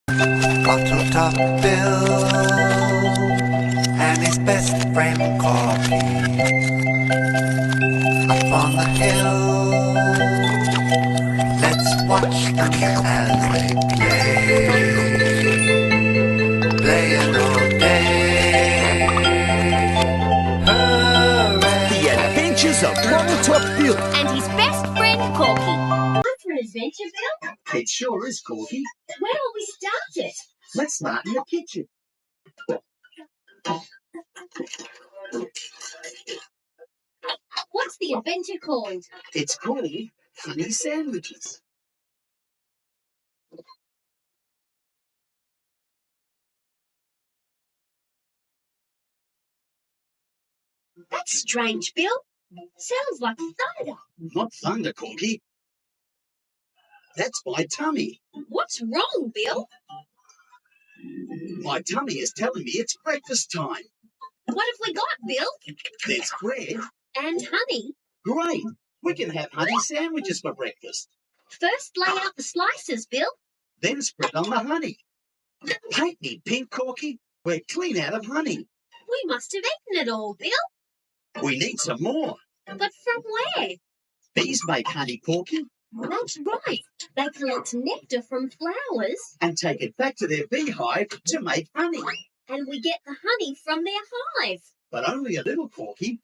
Bottle top Bill and his best friend Corky up on the hill. Let's watch them as they play, playing all day. Hooray! The Adventures of Bottle Top Bill and his best friend Corky. What's for an adventure, Bill? It sure is, Corky. Where will we start it? Let's start in the kitchen. What's the adventure called? It's called Honey Sandwiches. That's strange, Bill. Sounds like thunder. Not thunder, Corky. That's my tummy. What's wrong, Bill? My tummy is telling me it's breakfast time. What have we got, Bill? There's bread. And honey. Great. We can have honey sandwiches for breakfast. First lay out the slices, Bill. Then spread on the honey. Paint me pink, Corky. We're clean out of honey. We must have eaten it all, Bill. We need some more. But from where? Bees make honey, Corky. That's right. They collect nectar from flowers. And take it back to their beehive to make honey. And we get the honey from their hive. But only a little, Corky.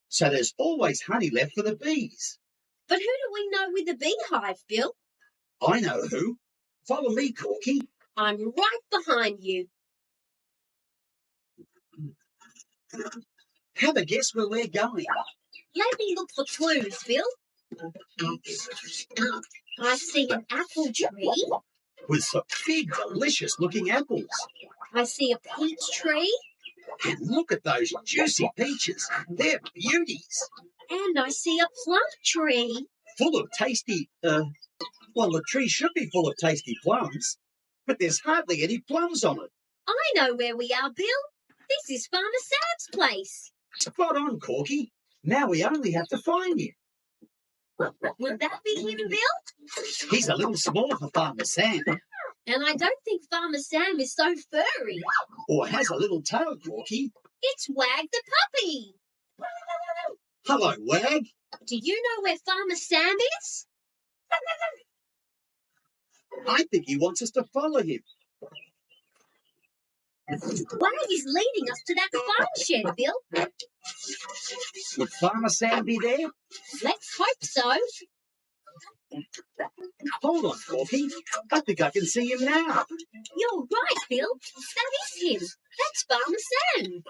So there's always honey left for the bees. But who do we know with the beehive, Bill? I know who. Follow me, Corky. I'm right behind you. Have a guess where we're going. Let me look for clues, Bill. I see an apple tree. With some big, delicious-looking apples. I see a peach tree. And look at those juicy peaches. They're beauties. And I see a plum tree. Full of tasty, well, the tree should be full of tasty plums. But there's hardly any plums on it. I know where we are, Bill. This is Farmer Sam's place. Spot on, Corky. Now we only have to find him. Would that be him, Bill? He's a little small for Farmer Sam. And I don't think Farmer Sam is so furry. Or has a little tail, Corky. It's Wag the puppy. Hello, Wag. Do you know where Farmer Sam is? I think he wants us to follow him. Wag is leading us to that farm shed, Bill. Would Farmer Sam be there? Let's hope so. Hold on, Corky. I think I can see him now. You're right, Bill. That is him. That's Farmer Sam.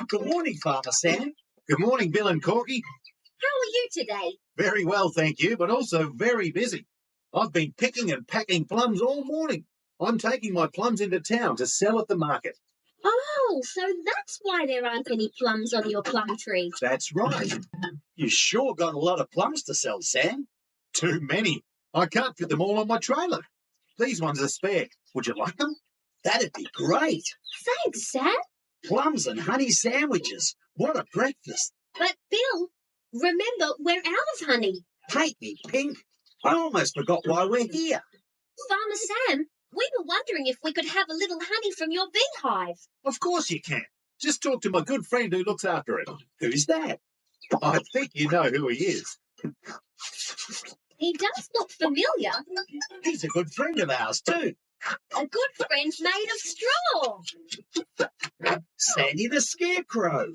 Good morning, Farmer Sam. Good morning, Bill and Corky. How are you today? Very well, thank you, but also very busy. I've been picking and packing plums all morning. I'm taking my plums into town to sell at the market. Oh, so that's why there aren't any plums on your plum tree. That's right. You sure got a lot of plums to sell, Sam. Too many. I can't fit them all on my trailer. These ones are spare. Would you like them? That'd be great. Thanks, Sam. Plums and honey sandwiches. What a breakfast. But, Bill, remember, we're out of honey. Paint me pink. I almost forgot why we're here. Farmer Sam, we were wondering if we could have a little honey from your beehive. Of course you can. Just talk to my good friend who looks after it. Who's that? I think you know who he is. He does look familiar. He's a good friend of ours, too. A good friend made of straw. Sandy the Scarecrow.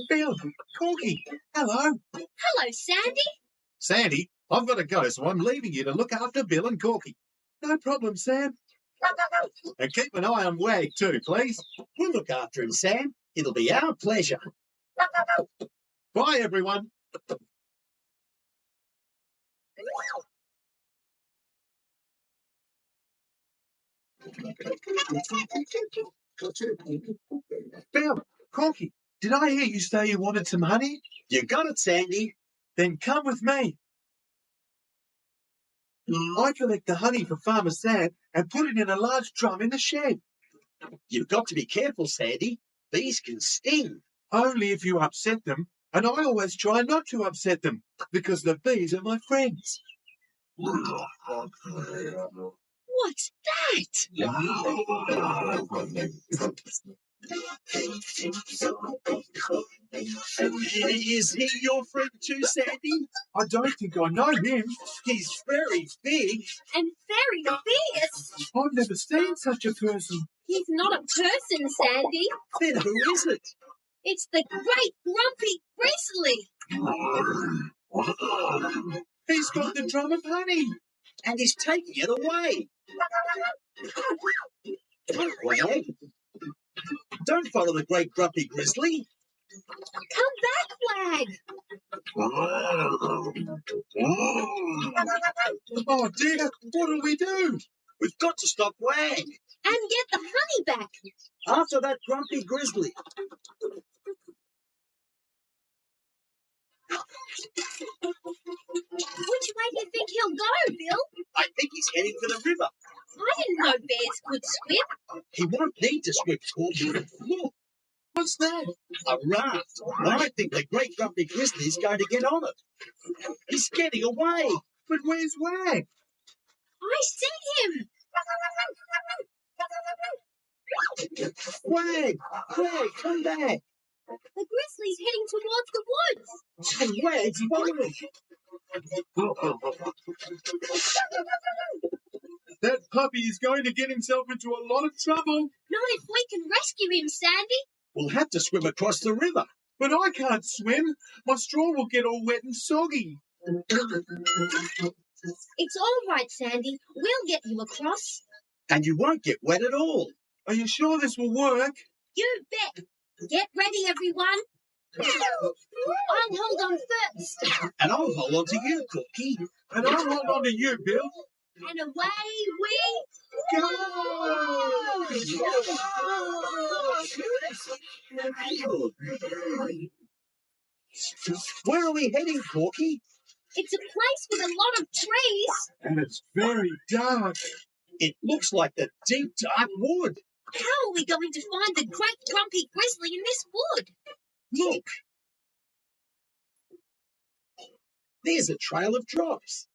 Bill, Corky, hello. Hello, Sandy. Sandy, I've got to go, so I'm leaving you to look after Bill and Corky. No problem, Sam. And keep an eye on Wag too, please. We'll look after him, Sam. It'll be our pleasure. Bye, everyone. Bill, Corky, did I hear you say you wanted some honey? You got it, Sandy. Then come with me. I collect the honey for Farmer Sam and put it in a large drum in the shed. You've got to be careful, Sandy. Bees can sting. Only if you upset them, and I always try not to upset them, because the bees are my friends. What's Is he your friend too, Sandy? I don't think I know him. He's very big. and very fierce? I've never seen such a person. He's not a person, Sandy. Then who is it? It's the great grumpy grizzly. He's got the drum of honey. And he's taking it away. Well, don't follow the great grumpy grizzly. Come back, Wag. Oh dear, what do we do? We've got to stop Wag. And get the honey back. After that grumpy grizzly. Which way do you think he'll go, Bill? I think he's heading for the river. I didn't know bears could swim. He won't need to swim, Corky. Look, What's that? a raft. I think the great grumpy grizzly's going to get on it. He's getting away. But where's Wag? I see him. Wag, come back. The grizzly's heading towards the woods. And Wag's following. That puppy is going to get himself into a lot of trouble. Not if we can rescue him, Sandy. We'll have to swim across the river. But I can't swim. My straw will get all wet and soggy. It's all right, Sandy. We'll get you across. And you won't get wet at all. Are you sure this will work? You bet. Get ready, everyone. I'll hold on first. And I'll hold on to you, Corky. And I'll hold on to you, Bill. And away we Go! Where are we heading, Corky? It's a place with a lot of trees. And it's very dark. It looks like the deep, dark wood. How are we going to find the great grumpy grizzly in this wood? Look. There's a trail of drops.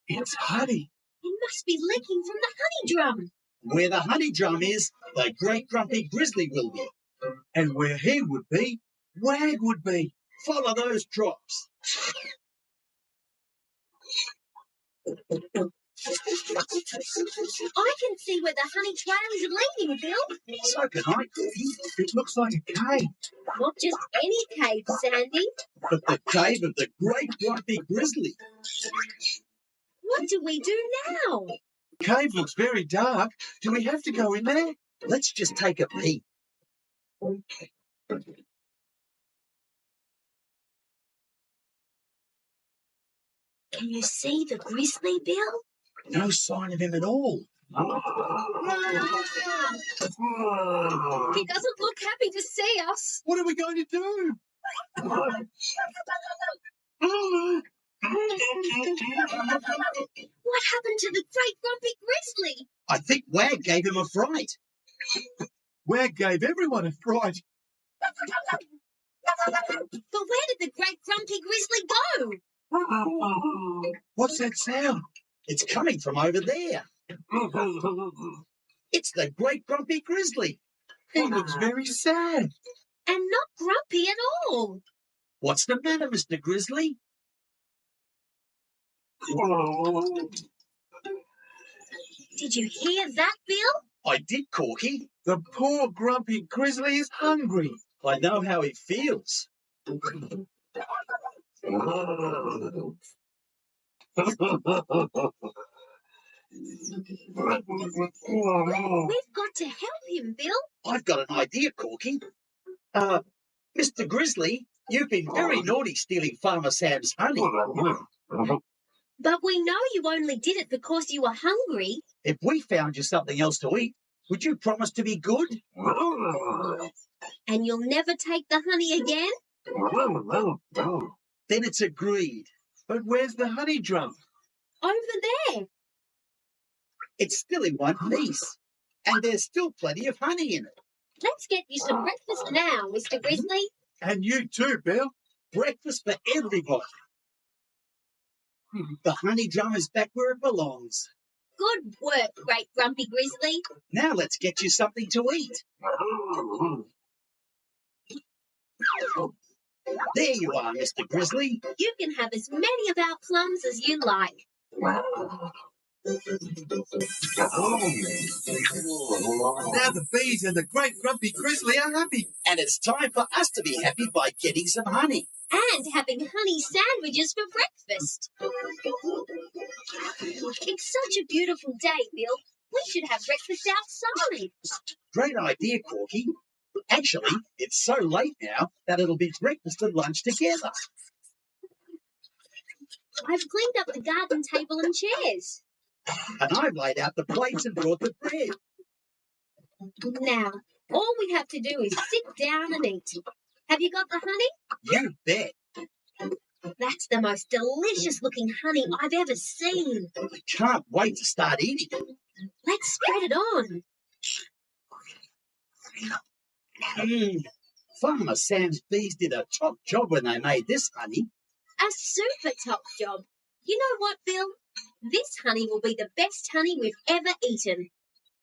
It's honey. It must be leaking from the honey drum. Where the honey drum is, the great grumpy grizzly will be. And where he would be, Wag would be. Follow those drops. I can see where the honey trail is leading, Bill. So can I, Corky. It looks like a cave. Not just any cave, Sandy. But the cave of the great grumpy grizzly. What do we do now? The cave looks very dark. Do we have to go in there? Let's just take a peek. Can you see the grizzly, Bill? No sign of him at all. He doesn't look happy to see us. What are we going to do? What happened to the great grumpy grizzly? I think Wag gave him a fright. Wag gave everyone a fright. But where did the great grumpy grizzly go? What's that sound? It's coming from over there. It's the great grumpy grizzly. He looks very sad. And not grumpy at all. What's the matter, Mr. Grizzly? Did you hear that, Bill? I did, Corky. The poor grumpy grizzly is hungry. I know how he feels. We've got to help him, Bill. I've got an idea, Corky. Mr. Grizzly, you've been very naughty stealing Farmer Sam's honey. But we know you only did it because you were hungry. If we found you something else to eat, would you promise to be good? And you'll never take the honey again? Then it's agreed. But where's the honey drum? Over there. It's still in one piece. And there's still plenty of honey in it. Let's get you some breakfast now, Mr. Grizzly. And you too, Bill. Breakfast for everybody. The honey drum is back where it belongs. Good work, Great Grumpy Grizzly. Now let's get you something to eat. There you are, Mr. Grizzly. You can have as many of our plums as you like. Now the bees and the great grumpy grizzly are happy. And it's time for us to be happy by getting some honey. And having honey sandwiches for breakfast. It's such a beautiful day, Bill. We should have breakfast outside. Great idea, Corky. Actually, it's so late now that it'll be breakfast and lunch together. I've cleaned up the garden table and chairs. And I've laid out the plates and brought the bread. Now, all we have to do is sit down and eat. Have you got the honey? You bet. That's the most delicious looking honey I've ever seen. I can't wait to start eating. Let's spread it on. Farmer Sam's bees did a top job when they made this honey. A super top job. You know what, Bill? This honey will be the best honey we've ever eaten.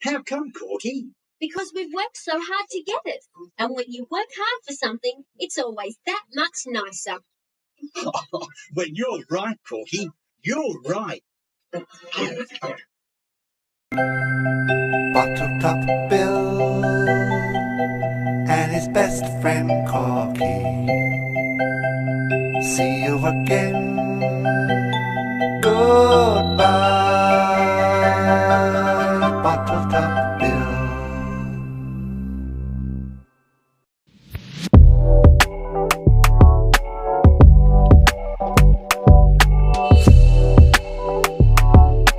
How come, Corky? Because we've worked so hard to get it. And when you work hard for something, it's always that much nicer. Well, you're right, Corky. You're right. Bottle Top Bill and his best friend Corky. See you again. Goodbye.